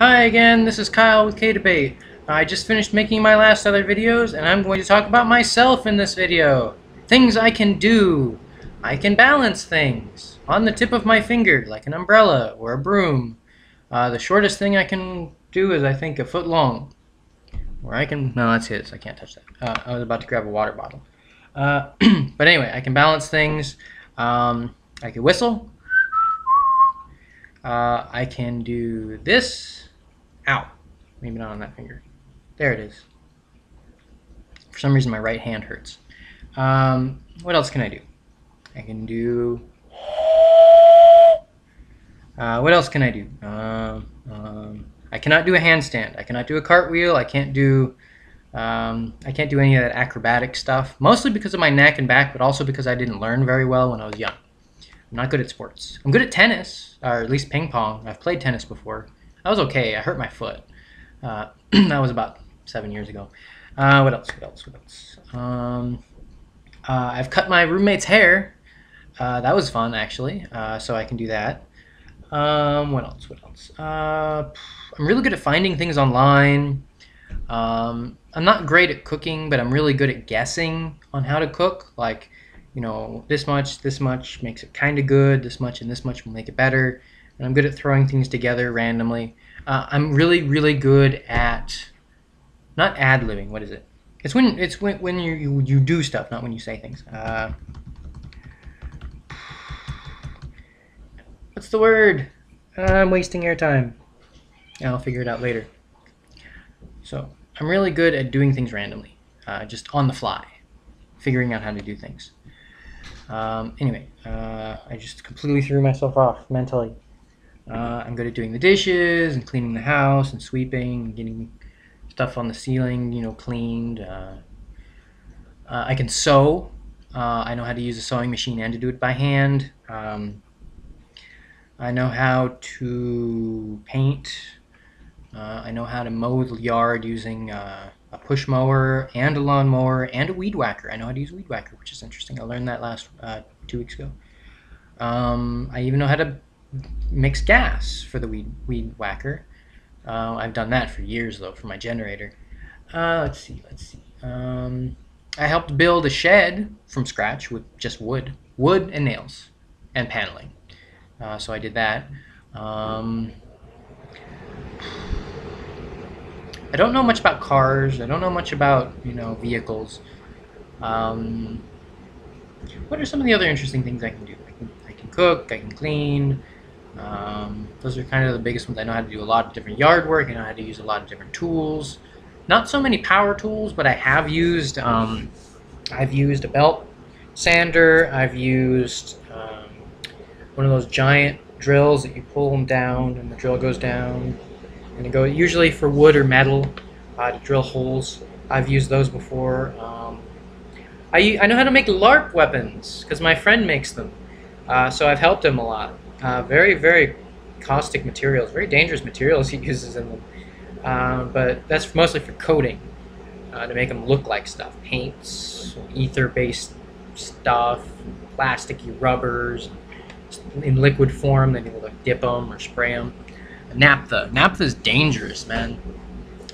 Hi again, this is Kyle with K-Debate. I just finished making my last other videos, and I'm going to talk about myself in this video. Things I can do. I can balance things on the tip of my finger, like an umbrella or a broom. The shortest thing I can do is, I think, a foot long. Or I can, no, that's his, I can't touch that. I was about to grab a water bottle. But anyway, I can balance things. I can whistle. I can do this. Ow. Maybe not on that finger. There it is. For some reason, my right hand hurts. What else can I do? I can do... what else can I do? I cannot do a handstand. I cannot do a cartwheel. I can't do any of that acrobatic stuff. Mostly because of my neck and back, but also because I didn't learn very well when I was young. I'm not good at sports. I'm good at tennis, or at least ping pong. I've played tennis before. I was okay. I hurt my foot. That was about 7 years ago. What else? I've cut my roommate's hair. That was fun, actually. So I can do that. What else? I'm really good at finding things online. I'm not great at cooking, but I'm really good at guessing on how to cook. Like, you know, this much makes it kind of good. This much and this much will make it better. And I'm good at throwing things together randomly. I'm really good at not ad-libbing. What is it? It's when you do stuff, not when you say things. What's the word? I'm wasting airtime. I'll figure it out later. So I'm really good at doing things randomly, just on the fly, figuring out how to do things. Anyway, I just completely threw myself off mentally. I'm good at doing the dishes and cleaning the house and sweeping and getting stuff on the ceiling, you know, cleaned. I can sew. I know how to use a sewing machine and to do it by hand. I know how to paint. I know how to mow the yard using a push mower and a lawn mower and a weed whacker. I know how to use a weed whacker, which is interesting. I learned that last 2 weeks ago. I even know how to mix gas for the weed whacker. I've done that for years though for my generator. Let's see. I helped build a shed from scratch with just wood and nails and paneling. So I did that. I don't know much about cars. I don't know much about, you know, vehicles. What are some of the other interesting things I can do? I can cook. I can clean. Those are kind of the biggest ones. I know how to do a lot of different yard work. I know how to use a lot of different tools. Not so many power tools, but I have used. I've used a belt sander. I've used one of those giant drills that you pull them down, and the drill goes down, and it goes usually for wood or metal to drill holes. I've used those before. I know how to make LARP weapons because my friend makes them, so I've helped him a lot. Very caustic materials, very dangerous materials he uses in them. But that's mostly for coating, to make them look like stuff. Paints, ether-based stuff, plasticky rubbers, in liquid form. Then you like dip them or spray them. Naphtha. Naphtha's dangerous, man.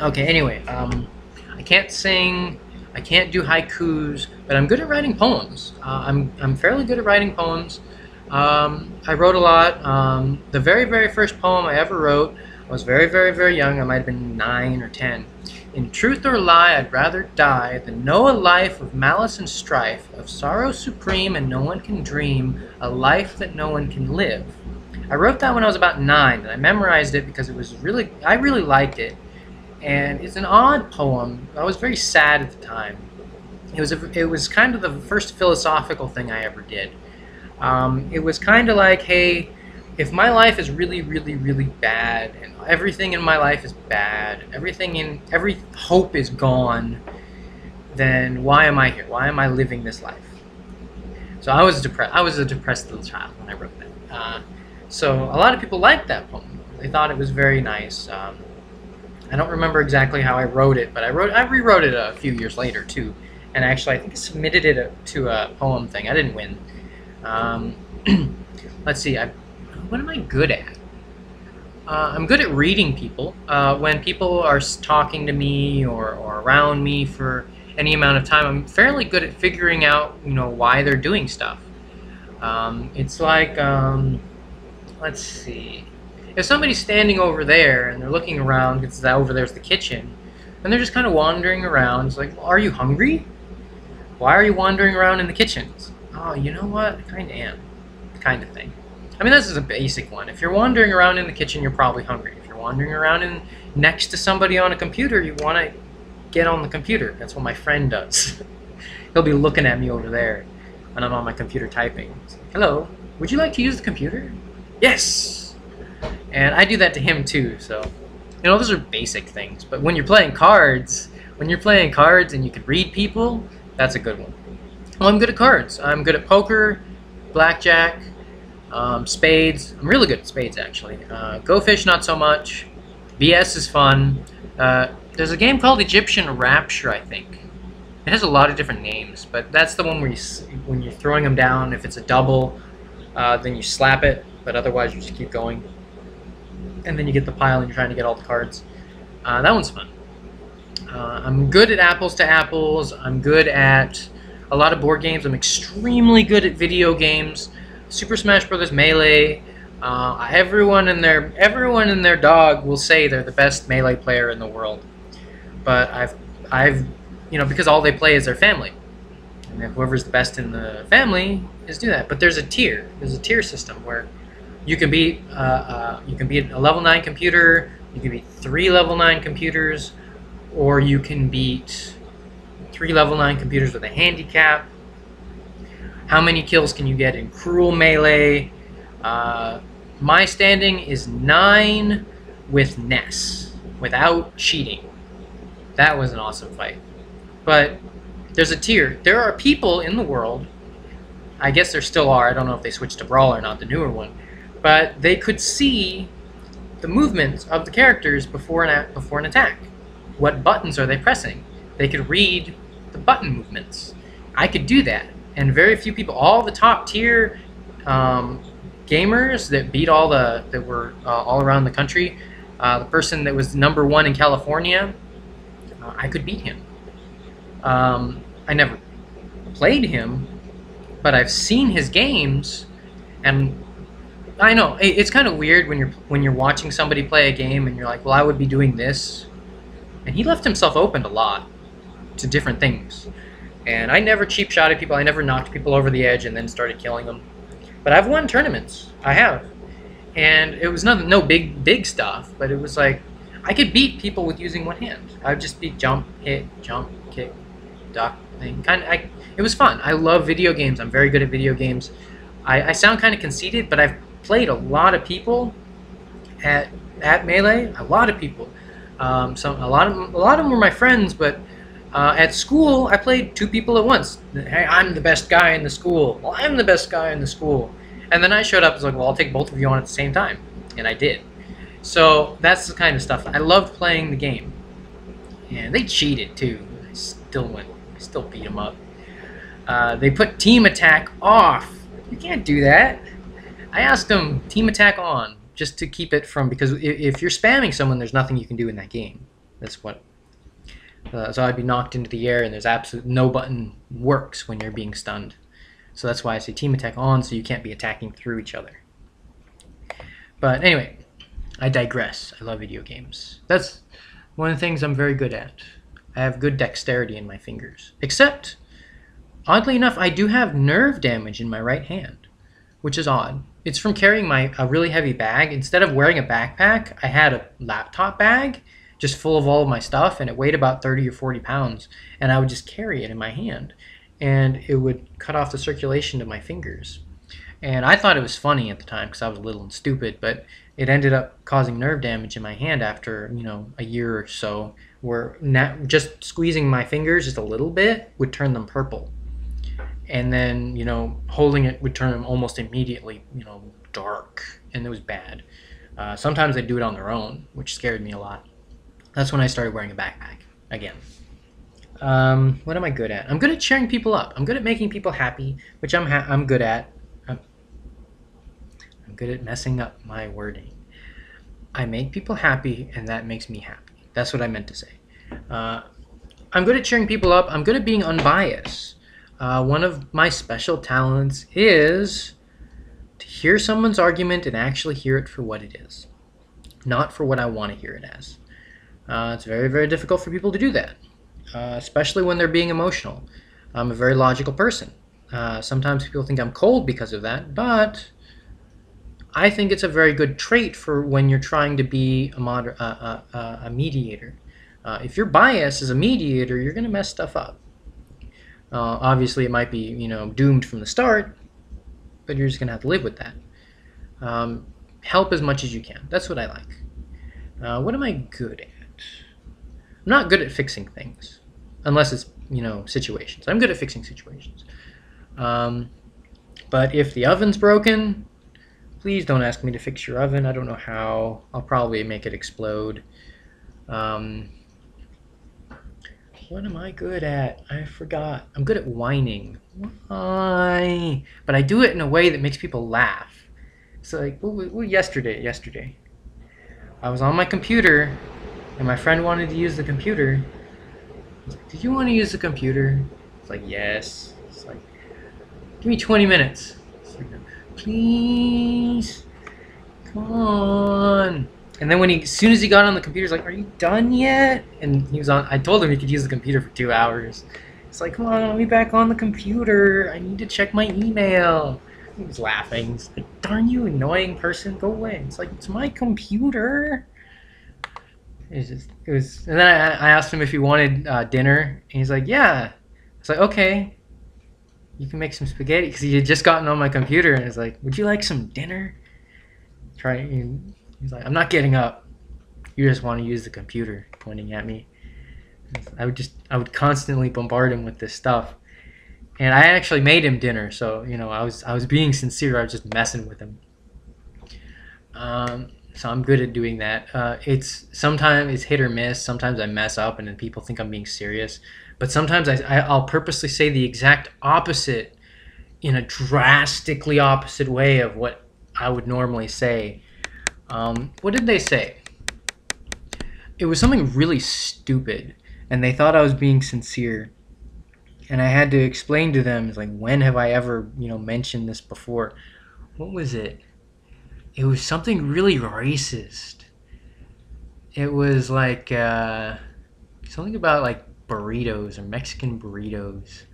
Okay, anyway, I can't sing. I can't do haikus, but I'm good at writing poems. I'm fairly good at writing poems. I wrote a lot. The very first poem I ever wrote, I was very young. I might have been 9 or 10. In truth or lie, I'd rather die than know a life of malice and strife, of sorrow supreme and no one can dream, a life that no one can live. I wrote that when I was about 9, and I memorized it because I really liked it. And it's an odd poem. I was very sad at the time. It was kind of the first philosophical thing I ever did. It was kind of like, hey, if my life is really bad, and everything in my life is bad, every hope is gone, then why am I here? Why am I living this life? So I was depressed. I was a depressed little child when I wrote that. So a lot of people liked that poem. They thought it was very nice. I don't remember exactly how I wrote it, but I rewrote it a few years later too. And actually, I think I submitted it to a poem thing. I didn't win. Let's see. What am I good at? I'm good at reading people. When people are talking to me or around me for any amount of time, I'm fairly good at figuring out, why they're doing stuff. It's like, let's see. If somebody's standing over there and they're looking around, because over there's the kitchen, and they're just kind of wandering around, it's like, well, are you hungry? Why are you wandering around in the kitchen? Oh, you know what? I kind of am. Kind of thing. I mean, this is a basic one. If you're wandering around in the kitchen, you're probably hungry. If you're wandering around next to somebody on a computer, you want to get on the computer. That's what my friend does. He'll be looking at me over there, and I'm on my computer typing. It's like, hello, would you like to use the computer? Yes! And I do that to him too, so, those are basic things. But when you're playing cards, and you can read people, that's a good one. Well, I'm good at cards. I'm good at poker, blackjack, spades. I'm really good at spades, actually. Go Fish, not so much. BS is fun. There's a game called Egyptian Rapture, I think. It has a lot of different names, but that's the one where when you're throwing them down, if it's a double, then you slap it, but otherwise you just keep going. And then you get the pile and you're trying to get all the cards. That one's fun. I'm good at apples to apples. I'm good at a lot of board games. I'm extremely good at video games. Super Smash Bros. Melee. Everyone and their dog will say they're the best Melee player in the world. But I've because all they play is their family, and whoever's the best in the family is do that. But there's a tier system where you can beat a level 9 computer, you can beat 3 level 9 computers, or you can beat 3 level 9 computers with a handicap. How many kills can you get in Cruel Melee? My standing is 9 with Ness, without cheating. That was an awesome fight. But there's a tier. There are people in the world, I guess there still are, I don't know if they switched to Brawl or not, the newer one, but they could see the movements of the characters before an attack. What buttons are they pressing? They could read the button movements. I could do that, and very few people, all the top tier gamers that beat that were all around the country, the person that was #1 in California, I could beat him. I never played him, but I've seen his games, and I know it's kind of weird when you're watching somebody play a game and you're like, well, I would be doing this, and he left himself open a lot to different things. And I never cheap shot at people. I never knocked people over the edge and then started killing them. But I've won tournaments. I have, and it was no big stuff, but it was like I could beat people with using one hand. I would just be jump, hit, jump, kick, duck thing. It was fun. I love video games. I'm very good at video games. I sound kind of conceited, but I've played a lot of people at Melee. A lot of people. A lot of them were my friends, but at school I played 2 people at once. Hey, I'm the best guy in the school. Well, I'm the best guy in the school. And then I showed up and was like, well, I'll take both of you on at the same time, and I did. So that's the kind of stuff. I loved playing the game. And they cheated too. I still beat them up. They put team attack off. You can't do that. I asked them team attack on just to keep it from, because if you're spamming someone, there's nothing you can do in that game. That's what. So I'd be knocked into the air, and there's absolutely no button works when you're being stunned. So that's why I say team attack on, so you can't be attacking through each other. But anyway, I digress. I love video games. That's one of the things I'm very good at. I have good dexterity in my fingers. Except, oddly enough, I do have nerve damage in my right hand, which is odd. It's from carrying a really heavy bag. Instead of wearing a backpack, I had a laptop bag just full of all of my stuff, and it weighed about 30 or 40 pounds, and I would just carry it in my hand, and it would cut off the circulation to my fingers. And I thought it was funny at the time because I was little and stupid, but it ended up causing nerve damage in my hand after, a year or so, where just squeezing my fingers just a little bit would turn them purple. And then, holding it would turn them almost immediately, dark, and it was bad. Sometimes they'd do it on their own, which scared me a lot. That's when I started wearing a backpack again. What am I good at? I'm good at cheering people up. I'm good at making people happy, which I'm good at. I'm good at messing up my wording. I make people happy, and that makes me happy. That's what I meant to say. Uh, I'm good at cheering people up. I'm good at being unbiased. One of my special talents is to hear someone's argument and actually hear it for what it is, not for what I want to hear it as. It's very, very difficult for people to do that, especially when they're being emotional. I'm a very logical person. Sometimes people think I'm cold because of that, but I think it's a very good trait for when you're trying to be a mediator. If you're biased as a mediator, you're going to mess stuff up. Obviously, it might be doomed from the start, but you're just going to have to live with that. Help as much as you can. That's what I like. What am I good at? I'm not good at fixing things, unless it's situations. I'm good at fixing situations. But if the oven's broken, please don't ask me to fix your oven. I don't know how. I'll probably make it explode. What am I good at? I forgot. I'm good at whining. Why? But I do it in a way that makes people laugh. So like, yesterday, I was on my computer, and my friend wanted to use the computer. He's like, "Did you want to use the computer?" It's like, "Yes." It's like, "Give me 20 minutes." It's like, "Please, come on." And then as soon as he got on the computer, he's like, "Are you done yet?" And he was on. I told him he could use the computer for 2 hours. It's like, "Come on, let me back on the computer. I need to check my email." He was laughing. He's like, "Darn you, annoying person, go away." It's like, "It's my computer." It was. And then I asked him if he wanted dinner, and he's like, "Yeah." It's like, "Okay, you can make some spaghetti," because he had just gotten on my computer, and he's like, "Would you like some dinner?" He's like, "I'm not getting up. You just want to use the computer," pointing at me. I would constantly bombard him with this stuff, and I actually made him dinner. So I was being sincere. I was just messing with him. So I'm good at doing that. Sometimes it's hit or miss. Sometimes I mess up, and then people think I'm being serious. But sometimes I'll purposely say the exact opposite, in a drastically opposite way of what I would normally say. What did they say? It was something really stupid, and they thought I was being sincere. And I had to explain to them, like, when have I ever, mentioned this before? What was it? It was something really racist. It was like something about like burritos or Mexican burritos.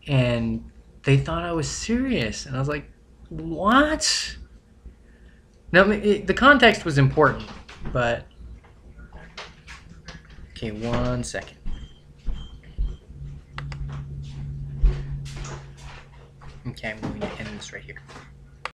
And they thought I was serious. And I was like, what? Now, the context was important, but... Okay, 1 second. Okay, I'm going to end this right here.